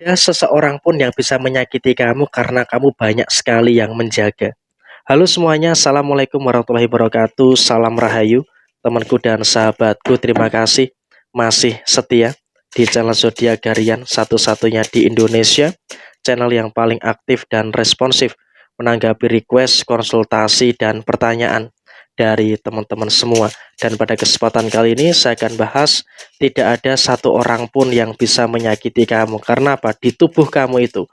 ada seseorang pun yang bisa menyakiti kamu karena kamu banyak sekali yang menjaga. Halo semuanya, Assalamualaikum warahmatullahi wabarakatuh. Salam Rahayu, temanku dan sahabatku. Terima kasih masih setia di channel Zodiak Harian, satu-satunya di Indonesia, channel yang paling aktif dan responsif menanggapi request, konsultasi, dan pertanyaan dari teman-teman semua. Dan pada kesempatan kali ini saya akan bahas, tidak ada satu orang pun yang bisa menyakiti kamu. Karena apa? Di tubuh kamu itu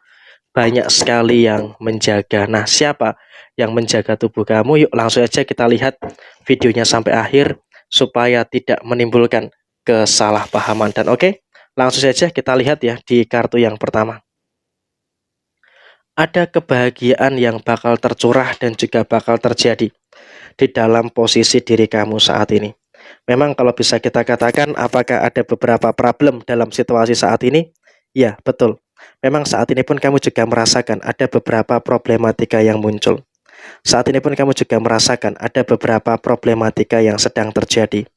banyak sekali yang menjaga. Nah, siapa yang menjaga tubuh kamu? Yuk langsung aja kita lihat videonya sampai akhir supaya tidak menimbulkan kesalahpahaman. Dan oke, langsung saja kita lihat ya di kartu yang pertama. Ada kebahagiaan yang bakal tercurah dan juga bakal terjadi di dalam posisi diri kamu saat ini. Memang kalau bisa kita katakan, apakah ada beberapa problem dalam situasi saat ini? Ya, betul. Memang saat ini pun kamu juga merasakan ada beberapa problematika yang muncul. Saat ini pun kamu juga merasakan ada beberapa problematika yang sedang terjadi.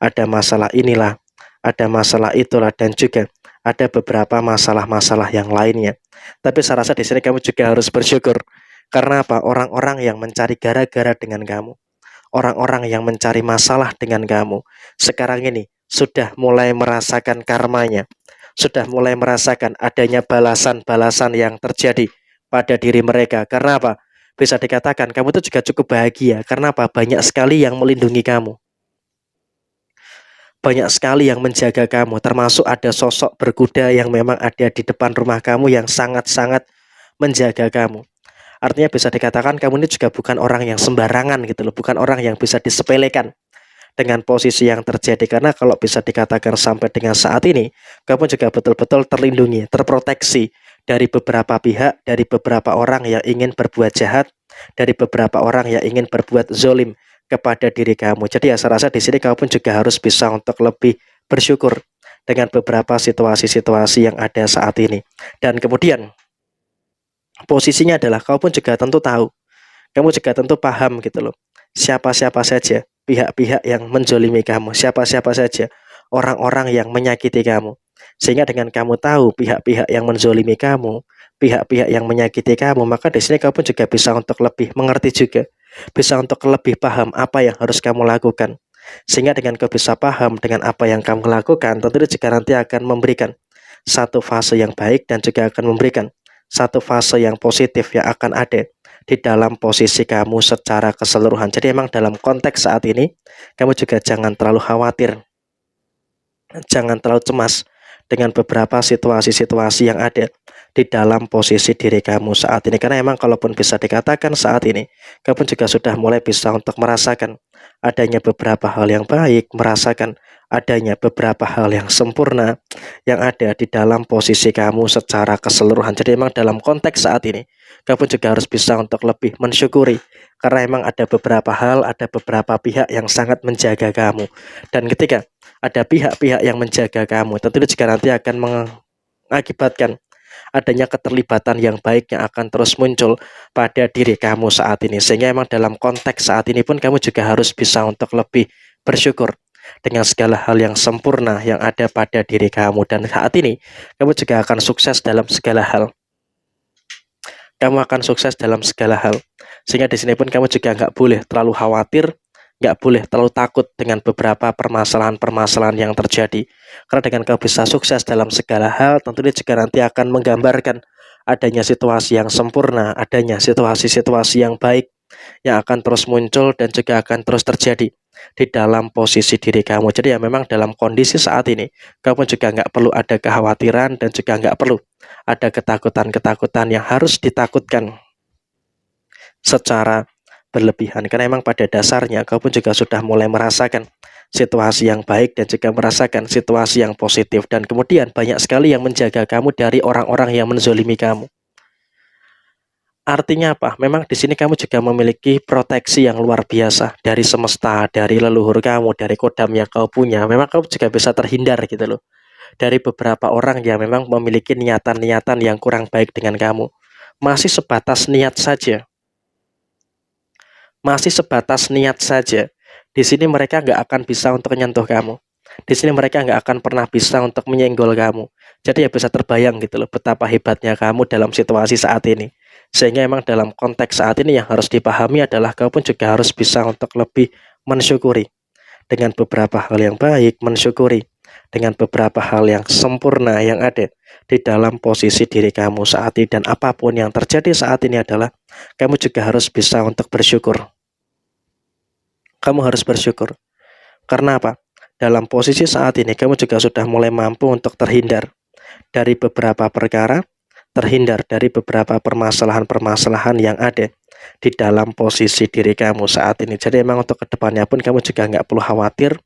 Ada masalah inilah, ada masalah itulah, dan juga ada beberapa masalah-masalah yang lainnya. Tapi saya rasa di sini kamu juga harus bersyukur. Karena apa? Orang-orang yang mencari gara-gara dengan kamu, orang-orang yang mencari masalah dengan kamu, sekarang ini sudah mulai merasakan karmanya, sudah mulai merasakan adanya balasan-balasan yang terjadi pada diri mereka. Karena apa? Bisa dikatakan kamu itu juga cukup bahagia. Karena apa? Banyak sekali yang melindungi kamu, banyak sekali yang menjaga kamu, termasuk ada sosok berkuda yang memang ada di depan rumah kamu yang sangat-sangat menjaga kamu. Artinya bisa dikatakan kamu ini juga bukan orang yang sembarangan gitu loh, bukan orang yang bisa disepelekan dengan posisi yang terjadi. Karena kalau bisa dikatakan sampai dengan saat ini, kamu juga betul-betul terlindungi, terproteksi dari beberapa pihak, dari beberapa orang yang ingin berbuat jahat, dari beberapa orang yang ingin berbuat zolim kepada diri kamu. Jadi ya saya rasa di sini kamu pun juga harus bisa untuk lebih bersyukur dengan beberapa situasi-situasi yang ada saat ini. Dan kemudian posisinya adalah kamu pun juga tentu tahu, kamu juga tentu paham gitu loh, siapa-siapa saja pihak-pihak yang menzolimi kamu, siapa-siapa saja orang-orang yang menyakiti kamu. Sehingga dengan kamu tahu pihak-pihak yang menzolimi kamu, pihak-pihak yang menyakiti kamu, maka di sini kamu pun juga bisa untuk lebih mengerti juga, bisa untuk lebih paham apa yang harus kamu lakukan. Sehingga dengan kau bisa paham dengan apa yang kamu lakukan, tentu juga nanti akan memberikan satu fase yang baik dan juga akan memberikan satu fase yang positif yang akan ada di dalam posisi kamu secara keseluruhan. Jadi emang dalam konteks saat ini, kamu juga jangan terlalu khawatir, jangan terlalu cemas dengan beberapa situasi-situasi yang ada di dalam posisi diri kamu saat ini. Karena emang kalaupun bisa dikatakan saat ini, kamu juga sudah mulai bisa untuk merasakan adanya beberapa hal yang baik, merasakan adanya beberapa hal yang sempurna yang ada di dalam posisi kamu secara keseluruhan. Jadi emang dalam konteks saat ini, kamu juga harus bisa untuk lebih mensyukuri. Karena emang ada beberapa hal, ada beberapa pihak yang sangat menjaga kamu. Dan ketika ada pihak-pihak yang menjaga kamu, tentu juga nanti akan mengakibatkan adanya keterlibatan yang baik yang akan terus muncul pada diri kamu saat ini. Sehingga emang dalam konteks saat ini pun kamu juga harus bisa untuk lebih bersyukur dengan segala hal yang sempurna yang ada pada diri kamu. Dan saat ini kamu juga akan sukses dalam segala hal. Kamu akan sukses dalam segala hal. Sehingga di sini pun kamu juga nggak boleh terlalu khawatir, nggak boleh terlalu takut dengan beberapa permasalahan-permasalahan yang terjadi. Karena dengan kamu bisa sukses dalam segala hal, tentunya juga nanti akan menggambarkan adanya situasi yang sempurna, adanya situasi-situasi yang baik yang akan terus muncul dan juga akan terus terjadi di dalam posisi diri kamu. Jadi ya memang dalam kondisi saat ini, kamu juga nggak perlu ada kekhawatiran dan juga nggak perlu ada ketakutan-ketakutan yang harus ditakutkan secara berlebihan. Karena memang pada dasarnya kamu juga sudah mulai merasakan situasi yang baik dan juga merasakan situasi yang positif. Dan kemudian banyak sekali yang menjaga kamu dari orang-orang yang menzolimi kamu. Artinya apa? Memang di sini kamu juga memiliki proteksi yang luar biasa dari semesta, dari leluhur kamu, dari kodam yang kau punya. Memang kamu juga bisa terhindar gitu loh dari beberapa orang yang memang memiliki niatan-niatan yang kurang baik dengan kamu. Masih sebatas niat saja. Masih sebatas niat saja. Di sini mereka nggak akan bisa untuk menyentuh kamu. Di sini mereka nggak akan pernah bisa untuk menyenggol kamu. Jadi ya bisa terbayang gitu loh betapa hebatnya kamu dalam situasi saat ini. Sehingga emang dalam konteks saat ini yang harus dipahami adalah kamu pun juga harus bisa untuk lebih mensyukuri dengan beberapa hal yang baik, mensyukuri dengan beberapa hal yang sempurna yang ada di dalam posisi diri kamu saat ini, dan apapun yang terjadi saat ini adalah kamu juga harus bisa untuk bersyukur. Kamu harus bersyukur. Karena apa? Dalam posisi saat ini kamu juga sudah mulai mampu untuk terhindar dari beberapa perkara, terhindar dari beberapa permasalahan-permasalahan yang ada di dalam posisi diri kamu saat ini. Jadi emang untuk kedepannya pun kamu juga nggak perlu khawatir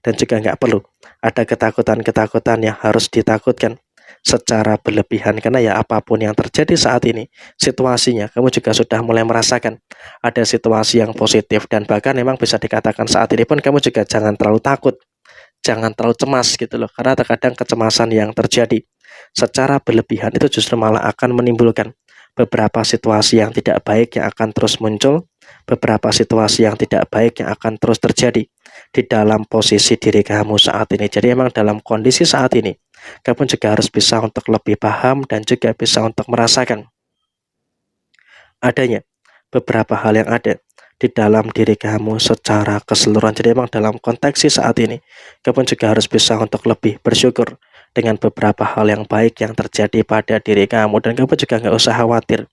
dan juga nggak perlu ada ketakutan-ketakutan yang harus ditakutkan secara berlebihan, karena ya apapun yang terjadi saat ini situasinya kamu juga sudah mulai merasakan ada situasi yang positif, dan bahkan memang bisa dikatakan saat ini pun kamu juga jangan terlalu takut, jangan terlalu cemas gitu loh, karena terkadang kecemasan yang terjadi secara berlebihan itu justru malah akan menimbulkan beberapa situasi yang tidak baik yang akan terus muncul, beberapa situasi yang tidak baik yang akan terus terjadi di dalam posisi diri kamu saat ini. Jadi emang dalam kondisi saat ini kamu juga harus bisa untuk lebih paham dan juga bisa untuk merasakan adanya beberapa hal yang ada di dalam diri kamu secara keseluruhan. Jadi emang dalam konteks saat ini kamu juga harus bisa untuk lebih bersyukur dengan beberapa hal yang baik yang terjadi pada diri kamu, dan kamu juga nggak usah khawatir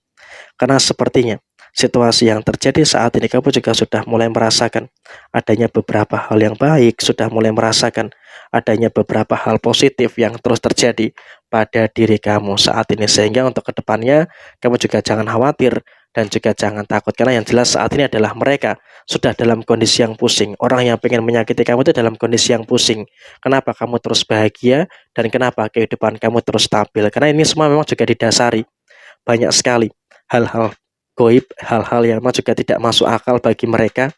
karena sepertinya situasi yang terjadi saat ini kamu juga sudah mulai merasakan adanya beberapa hal yang baik, sudah mulai merasakan adanya beberapa hal positif yang terus terjadi pada diri kamu saat ini. Sehingga untuk kedepannya kamu juga jangan khawatir dan juga jangan takut, karena yang jelas saat ini adalah mereka sudah dalam kondisi yang pusing. Orang yang pengen menyakiti kamu itu dalam kondisi yang pusing. Kenapa kamu terus bahagia dan kenapa kehidupan kamu terus stabil? Karena ini semua memang juga didasari banyak sekali hal-hal goib, hal-hal yang memang juga tidak masuk akal bagi mereka,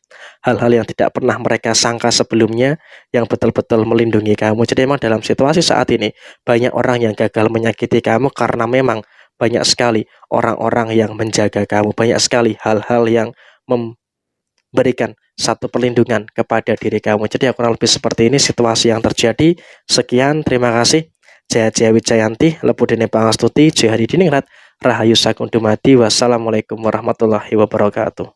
hal-hal yang tidak pernah mereka sangka sebelumnya yang betul-betul melindungi kamu. Jadi memang dalam situasi saat ini banyak orang yang gagal menyakiti kamu karena memang banyak sekali orang-orang yang menjaga kamu, banyak sekali hal-hal yang memberikan satu perlindungan kepada diri kamu. Jadi kurang lebih seperti ini situasi yang terjadi. Sekian, terima kasih. Jaya Jaya Wijayanti, Lepudene Pangastuti, Jaya Hari Diningrat, Rahayu Sagung Dumadi. Wassalamualaikum warahmatullahi wabarakatuh.